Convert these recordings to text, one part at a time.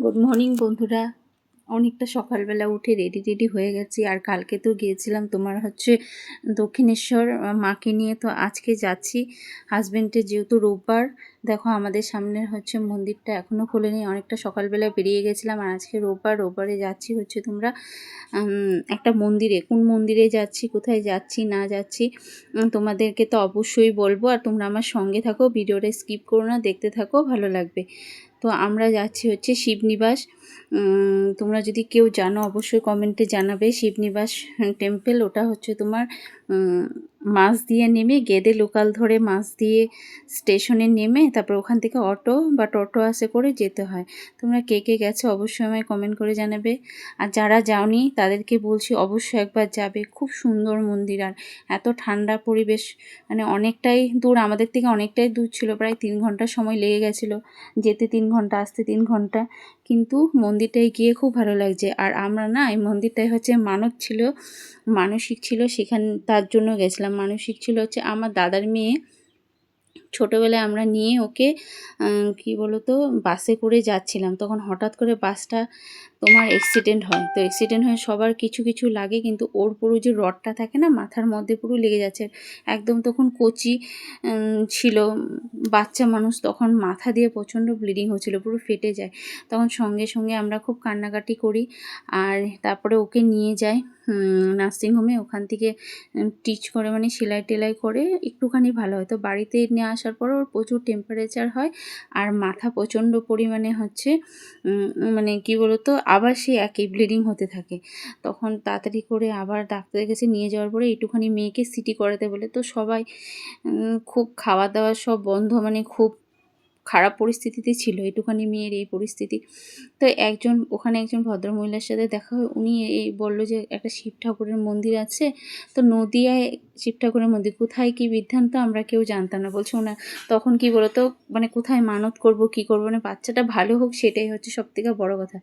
Good morning বন্ধুরা। অনেকটা সকালবেলা উঠে রেডি হয়ে গেছি। আর কালকে তো গিয়েছিলাম তোমার হচ্ছে দক্ষিণেশ্বর মাকে নিয়ে, তো আজকে যাচ্ছি। হাজব্যান্ডের যেহেতু রোববার, দেখো আমাদের সামনে হচ্ছে মন্দিরটা এখনও খোলেনি, অনেকটা সকালবেলা বেরিয়ে গেছিলাম। আর আজকে রোববারে যাচ্ছি হচ্ছে তোমরা একটা মন্দিরে। কোন মন্দিরে যাচ্ছি, কোথায় যাচ্ছি না যাচ্ছি তোমাদেরকে তো অবশ্যই বলবো। আর তোমরা আমার সঙ্গে থাকো, ভিডিওটা স্কিপ করো না, দেখতে থাকো, ভালো লাগবে। তো আমরা যাচ্ছি হচ্ছে শিবনিবাস। তোমরা যদি কেউ জানো অবশ্যই কমেন্টে জানাবে। শিবনিবাস টেম্পল, ওটা হচ্ছে তোমার মাছ দিয়ে নেমে গেদে লোকাল ধরে মাছ দিয়ে স্টেশনে নেমে তারপর ওখান থেকে অটো বা টোটো আসে করে যেতে হয়। তোমরা কে কে গেছো অবশ্যই আমায় কমেন্ট করে জানাবে। আর যারা যাওনি তাদেরকে বলছি অবশ্যই একবার যাবে। খুব সুন্দর মন্দির, আর এত ঠান্ডা পরিবেশ, মানে অনেকটাই দূর, আমাদের থেকে অনেকটাই দূর ছিল, প্রায় 3 ঘন্টা সময় লেগে গেছিলো। যেতে 3 ঘন্টা, আসতে 3 ঘন্টা, কিন্তু মন্দিরটায় গিয়ে খুব ভালো লাগছে। আর আমরা না এই মন্দিরটায় হচ্ছে মানসিক ছিল, সেখানে তার জন্য গেছিলাম। মানসিক ছিল হচ্ছে আমার দাদার মেয়ে, ছোটোবেলায় আমরা নিয়ে ওকে কি বলতো বাসে করে যাচ্ছিলাম, তখন হঠাৎ করে বাসটা তোমার অ্যাক্সিডেন্ট হয়। তো অ্যাক্সিডেন্ট হয়ে সবার কিছু কিছু লাগে, কিন্তু ওর পুরো যে রডটা থাকে না মাথার মধ্যে পুরো লেগে যাচ্ছে একদম। তখন কচি ছিল, বাচ্চা মানুষ, তখন মাথা দিয়ে প্রচণ্ড ব্লিডিং হচ্ছিলো, পুরো ফেটে যায়। তখন সঙ্গে সঙ্গে আমরা খুব কান্নাকাটি করি। আর তারপরে ওকে নিয়ে যাই নার্সিংহোমে। ওখান থেকে টিচ করে, মানে সেলাই টেলাই করে একটুখানি ভালো হয়। তো বাড়িতে নিয়ে আসার পর ওর প্রচুর টেম্পারেচার হয়, আর মাথা প্রচণ্ড পরিমাণে হচ্ছে মানে কি বলতো আবার সে একই ব্লিডিং হতে থাকে। তখন তাড়াতাড়ি করে আবার ডাক্তারের কাছে নিয়ে যাওয়ার পরে একটুখানি মেয়েকে সিটি করাতে বলে। তো সবাই খুব খাওয়া দাওয়া সব বন্ধ, মানে খুব খারাপ পরিস্থিতিতে ছিল একটুখানি মেয়ের এই পরিস্থিতি। তো ওখানে একজন ভদ্রমহিলার সাথে দেখা হয়। উনি এই বলল যে একটা শিব ঠাকুরের মন্দির আছে। তো নদিয়ায় শিব ঠাকুরের মন্দির কোথায় কি বিধান তো আমরা কেউ জানতাম না। বলছে ওনা তখন কি বলতো, মানে কোথায় মানত করব কি করবো, মানে বাচ্চাটা ভালো হোক সেটাই হচ্ছে সবথেকে বড় কথা।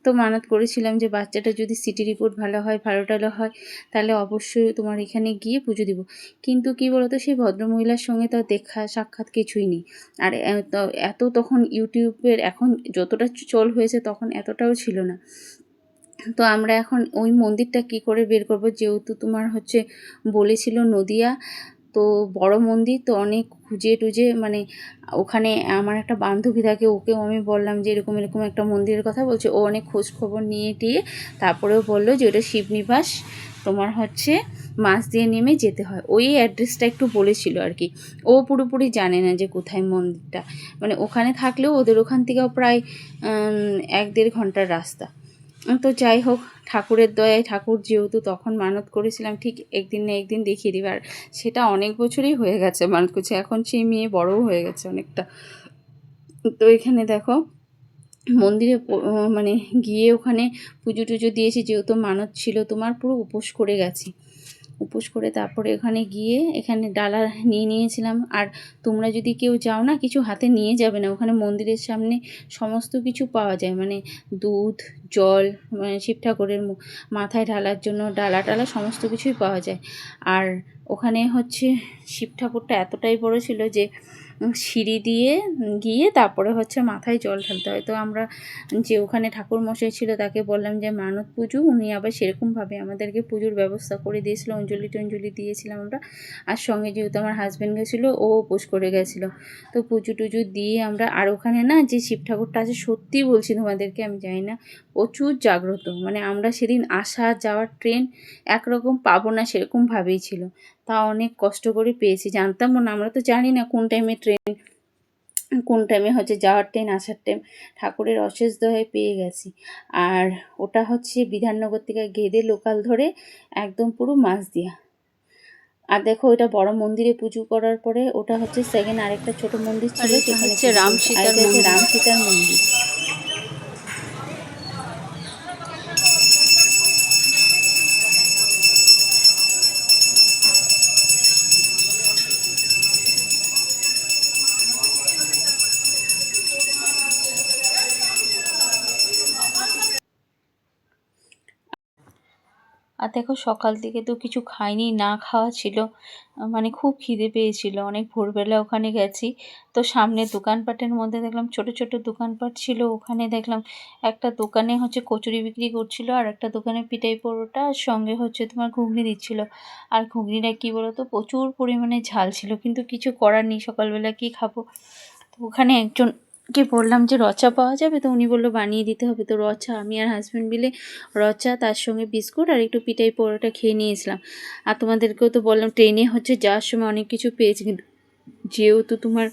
তো মানত করেছিলাম যে বাচ্চাটা যদি সিটি রিপোর্ট ভালো হয়, ভালো টালো হয়, তাহলে অবশ্যই তোমার এখানে গিয়ে পুজো দিব। কিন্তু কি বলতো সেই ভদ্রমহিলার সঙ্গে তো দেখা সাক্ষাৎ কিছুই নেই। আর এত তখন ইউটিউবের এখন যতটা চল হয়েছে তখন এতটাও ছিল না। তো আমরা এখন ওই মন্দিরটা কি করে বের করব, যেহেতু তোমার হচ্ছে বলেছিল নদিয়া, তো বড় মন্দির, তো অনেক খুঁজে টুজে, মানে ওখানে আমার একটা বান্ধবী থাকে, ওকেও আমি বললাম যে এরকম এরকম একটা মন্দিরের কথা বলছে। ও অনেক খোঁজ খবর নিয়ে টিয়ে তারপরেও বললো যে ওটা শিবনিবাস, তোমার হচ্ছে মাছ দিয়ে নেমে যেতে হয়। ওই অ্যাড্রেসটা একটু বলেছিল আর কি। ও পুরোপুরি জানে না যে কোথায় মন্দিরটা, মানে ওখানে থাকলেও ওদের ওখান থেকেও প্রায় 1-1.5 ঘন্টার রাস্তা। তো যাই হোক, ঠাকুরের দয়ায়, ঠাকুর যেহেতু তখন মানত করেছিলাম ঠিক একদিন না একদিন দেখিয়ে দিবে। আর সেটা অনেক বছরই হয়ে গেছে মানত করছে, এখন সেই মেয়ে বড়ও হয়ে গেছে অনেকটা। তো এখানে দেখো মন্দিরে মানে গিয়ে ওখানে পুজো টুজো দিয়েছি, যেহেতু মানত ছিল তোমার, পুরো উপোস করে গেছি। উপোস করে তারপরে ওখানে গিয়ে এখানে ডালা নিয়ে নিয়েছিলাম। আর তোমরা যদি কেউ যাও না, কিছু হাতে নিয়ে যাবে না। ওখানে মন্দিরের সামনে সমস্ত কিছু পাওয়া যায়, মানে দুধ, জল, মানে শিব ঠাকুরের মাথায় ঢালার জন্য ডালা টালা সমস্ত কিছুই পাওয়া যায়। আর ওখানে হচ্ছে শিব ঠাকুরটা এতটাই বড় ছিল যে সিঁড়ি দিয়ে গিয়ে তারপরে হচ্ছে মাথায় জল ঢালতে হয়। তো আমরা যে ওখানে ঠাকুর মশাই ছিল তাকে বললাম যে মানত পুজো, উনি আবার সেরকমভাবে আমাদেরকে পুজোর ব্যবস্থা করে দিয়েছিল। অঞ্জলি টঞ্জলি দিয়েছিলাম আমরা। আর সঙ্গে যেহেতু আমার হাজব্যান্ড গেছিলো, ও উপোস করে গেছিলো। তো পুজো টুজো দিয়ে আমরা, আর ওখানে না যে শিব ঠাকুরটা আছে, সত্যি বলছি তোমাদেরকে, আমি জানি না, প্রচুর জাগ্রত। মানে আমরা সেদিন আসা যাওয়ার ট্রেন একরকম পাবো না সেরকমভাবেই ছিল। তা অনেক কষ্ট করে পেয়েছি, জানতামও না, আমরা তো জানি না কোন টাইমে ট্রেন, কোন টাইমে হচ্ছে যাওয়ার ট্রেন আসার টাইম। ঠাকুরের অশেষ দয়ায় পেয়ে গেছি। আর ওটা হচ্ছে বিধাননগর থেকে গেদে লোকাল ধরে একদম পুরো মাঝদিয়া। আর দেখো ওটা বড় মন্দিরে পুজো করার পরে ওটা হচ্ছে সেকেন্ড আরেকটা ছোট মন্দির ছিল, সেখানে রাম সীতার মন্দির। আর দেখো সকাল থেকে তো কিছু খাইনি, না খাওয়া ছিল, মানে খুব খিদে পেয়েছিল। অনেক ভোরবেলা ওখানে গেছি, তো সামনে দোকানপাটের মধ্যে দেখলাম ছোট ছোট দোকানপাট ছিল। ওখানে দেখলাম একটা দোকানে হচ্ছে কচুরি বিক্রি করছিল, আর একটা দোকানে পিঠাই পরোটা, আর সঙ্গে হচ্ছে তোমার ঘুগনি দিচ্ছিল। আর ঘুগনিটা কী বলো তো, প্রচুর পরিমাণে ঝাল ছিল, কিন্তু কিছু করার নেই, সকালবেলা কি খাবো। তো ওখানে একজনকে বললাম যে রচা পাওয়া যাবে, তো উনি বললো বানিয়ে দিতে হবে। তো রচা, আমি আর হাজব্যান্ড মিলে রচা, তার সঙ্গে বিস্কুট আর একটু পিঠাই পরোটা খেয়ে নিয়েছিলাম। আর তোমাদেরকেও তো বললাম ট্রেনে হচ্ছে যাওয়ার সময় অনেক কিছু পেয়েছি, কিন্তু যেহেতু তোমার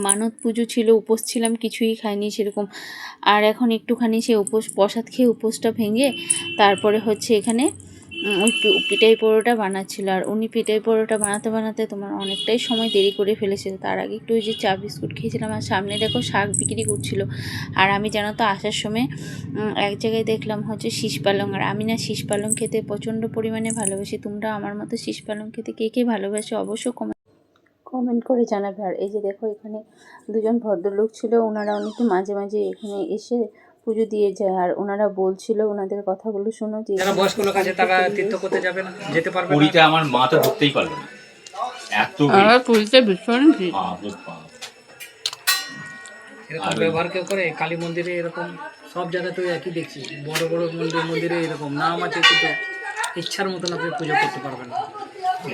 মানত পুজো ছিল, উপোস ছিলাম, কিছুই খাইনি সেরকম। আর এখন একটুখানি সে উপোস প্রসাদ খেয়ে উপোসটা ভেঙে তারপরে হচ্ছে এখানে ওই পিঠাই পরোটা বানাচ্ছিল। আর উনি পিঠাই পরোটা বানাতে বানাতে তোমার অনেকটাই সময় দেরি করে ফেলেছিল। তার আগে একটু ওই যে চা বিস্কুট খেয়েছিলাম। আর সামনে দেখো শাক বিক্রি করছিল। আর আমি জানো তো আসার সময় এক জায়গায় দেখলাম হচ্ছে শীষ পালং। আর আমি না শীষ পালং খেতে প্রচণ্ড পরিমাণে ভালোবাসি। তোমরা আমার মতো শীষ পালং খেতে কে কে ভালোবাসে অবশ্যই কমেন্ট করে জানাবে। আর এই যে দেখো এখানে দুজন ভদ্রলোক ছিল, ওনারা অনেকে মাঝে মাঝে এখানে এসে পুজো দিয়ে যায়। আর ওনারা বলছিল, ওনাদের কথাগুলো শোনো, যে যারা বয়স্ক লোক আছে তারা তীর্থ করতে যাবে না, যেতে পারবে না। পুরীতে আমার মা তো ঢুকতেই পারবে না, এত পুরীতে ভীষণ ভিড়। এরকম ব্যবহার কেউ করে? কালী মন্দিরে এরকম সব জায়গাতেও একই দেখছি, বড় বড় মন্দিরে এরকম নাম আছে, কিন্তু ইচ্ছার মতন আপনি পুজো করতে পারবেন না।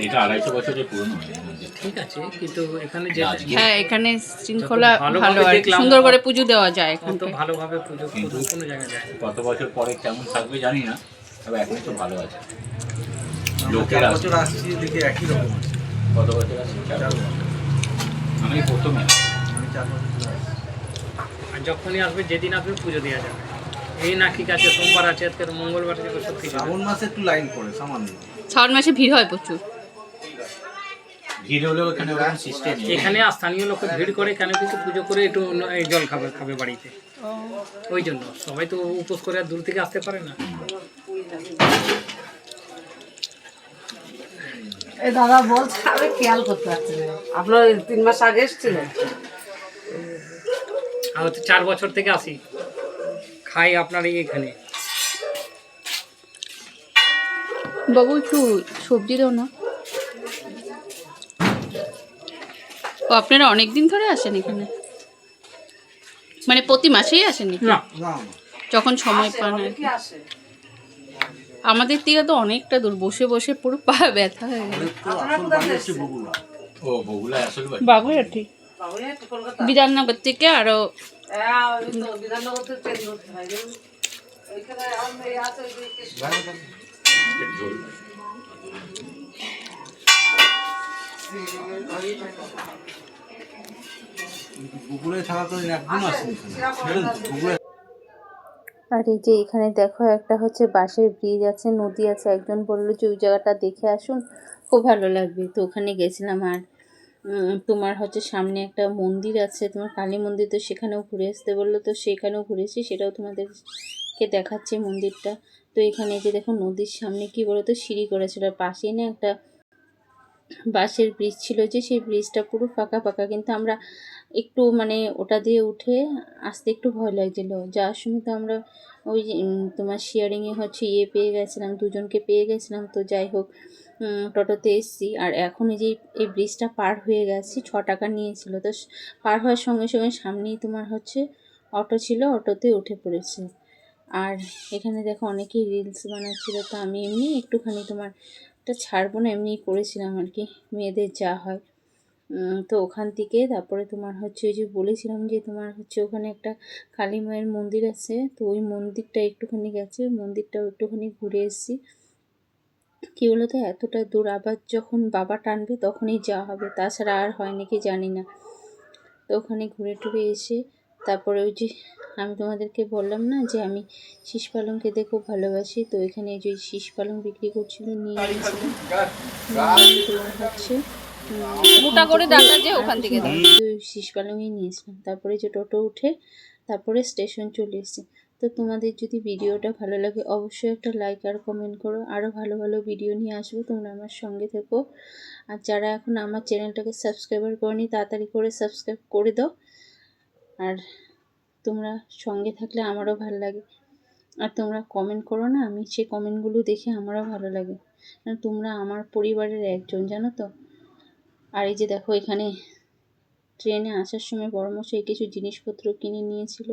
এটা 250 বছরের পুরনো মন্দির। ঠিক আছে, কিন্তু এখানে যে হ্যাঁ, এখানে শৃঙ্খলা ভালোভাবে ভালো, আর দেখলাম, সুন্দর করে পুজো দেওয়া যায় অত এখানে। ভালোভাবে পুজো কিন্তু কোনো জায়গায় যায় না। কত বছর পরে কেমন থাকবে জানি না, তবে এখন তো ভালো আছে। লোকের লোকের বছর আসছি দেখি একই রকম আছে। কত বছর আছে? 4 বছর। আমি প্রথমে আমি 4 বছর ধরে আসছি। আর যখনই আসবে, যেদিন আসবে পুজো দেওয়া যাবে। এই না ঠিক আছে, সোমবার আছে, আজকে তো মঙ্গলবার থেকে সব কিছু শ্রাবণ মাসে একটু লাইন পড়ে সামান্য। শ্রাবণ মাসে ভিড় হয় প্রচুর। ভিড় হলেও এখানে ওরকম সিস্টেম নেই। এখানে স্থানীয় লোক ভিড় করে কেন, কিন্তু পুজো করে একটু এই জল খাবে বাড়িতে, ওই জন্য সবাই তো উপোস করে আর দূর থেকে আসতে পারে না। এই দাদা বলছে, আমি খেয়াল করতে পারছি না। আপনার 3 মাস আগে এসেছিলেন? আর হচ্ছে 4 বছর থেকে আসি, খাই আপনার এখানে। বাবু একটু সবজি দাও না। ও, আপনারা অনেক দিন ধরে আসেন এখানে? মানে প্রতি মাসেই আসেন নাকি? না, না যখন সময় পান আর কি। কি আসে? আমাদের থেকে তো অনেকটা দূর, বসে বসে পুরো পা ব্যথা হয়ে গেল। আমাদের তো আসল বাড়ি হচ্ছে বগুড়া। ও বগুলা আসলে বাড়ি। বাগুইআটি, বাবুইহাট, কলকাতা। বিধাননগর থেকে আরো ওই তো বিধাননগর থেকে ট্রেন ধরতে হয়। ওইখানে আমার মেয়ে আছে, ওই যে কৃষ্ণ। বগুড়ায় থাকা তো একদিন আসেনি। ছিলেন তো বগুড়ায়। আর এই যে এখানে দেখো একটা হচ্ছে বাঁশের ব্রিজ আছে, নদী আছে। একজন বললো যে ওই জায়গাটা দেখে আসুন, খুব ভালো লাগবে। তো ওখানে গেছিলাম। আর তোমার হচ্ছে সামনে একটা মন্দির আছে, তোমার কালী মন্দির, তো সেখানেও ঘুরে আসতে বললো, তো সেখানেও ঘুরেছি, সেটাও তোমাদেরকে দেখাচ্ছি মন্দিরটা। তো এখানে যে দেখো নদীর সামনে কি বলো তো সিঁড়ি করেছিল, আর পাশেই না একটা বাঁশের ব্রিজ ছিল, যে সেই ব্রিজটা পুরো ফাঁকা ফাঁকা, কিন্তু আমরা একটু মানে ওটা দিয়ে উঠে আসতে একটু ভয় লাগছিল। যাওয়ার সময় তো আমরা ওই তোমার শেয়ারিংয়ে হচ্ছে পেয়ে গেছিলাম, দুজনকে পেয়ে গেছিলাম। তো যাই হোক, টোটোতে এসেছি। আর এখন এই যে এই ব্রিজটা পার হয়ে গেছি, 6 টাকা নিয়েছিল। তো পার হওয়ার সঙ্গে সঙ্গে সামনেই তোমার হচ্ছে অটো ছিল, অটোতে উঠে পড়েছে। আর এখানে দেখো অনেকেই রিলস বানাচ্ছিল, তো আমি এমনি একটুখানি তোমার এটা ছাড়বো না, এমনি করেছিলাম আর কি, মেয়েদের যা হয়। তো ওখান থেকে তারপরে তোমার হচ্ছে ওই যে বলেছিলাম যে তোমার হচ্ছে ওখানে একটা কালী মায়ের মন্দির আছে, তো ওই মন্দিরটা একটুখানি গেছে, ওই মন্দিরটাও একটুখানি ঘুরে এসেছি। কী বলো তো, এতটা দূর আবার যখন বাবা টানবে তখনই যাওয়া হবে, তাছাড়া আর হয় নাকি জানি না। তো ওখানে ঘুরে টুরে এসে তারপরে ওই যে আমি তোমাদেরকে বললাম না যে আমি শীষ পালং খেতে খুব ভালোবাসি, তো এখানে এই যে শীষ পালং বিক্রি করছিল, নিয়ে নিয়েছিলাম। তোমার হচ্ছে মোটা করে ডাটা যে ওখান থেকে শীষ পালংই নিয়েছিলাম। তারপরে যে টোটো উঠে তারপরে স্টেশন চলে এসেছি। তো তোমাদের যদি ভিডিওটা ভালো লাগে অবশ্যই একটা লাইক আর কমেন্ট করো, আরও ভালো ভালো ভিডিও নিয়ে আসবো, তোমরা আমার সঙ্গে থেকো। আর যারা এখন আমার চ্যানেলটাকে সাবস্ক্রাইবার করনি তাড়াতাড়ি করে সাবস্ক্রাইব করে দাও, আর তোমরা সঙ্গে থাকলে আমারও ভালো লাগে। আর তোমরা কমেন্ট করো না, আমি সেই কমেন্টগুলো দেখে আমারও ভালো লাগে, কারণ তোমরা আমার পরিবারের একজন, জানো তো। আর এই যে দেখো, এখানে ট্রেনে আসার সময় বড়মশাই কিছু জিনিসপত্র কিনে নিয়েছিল।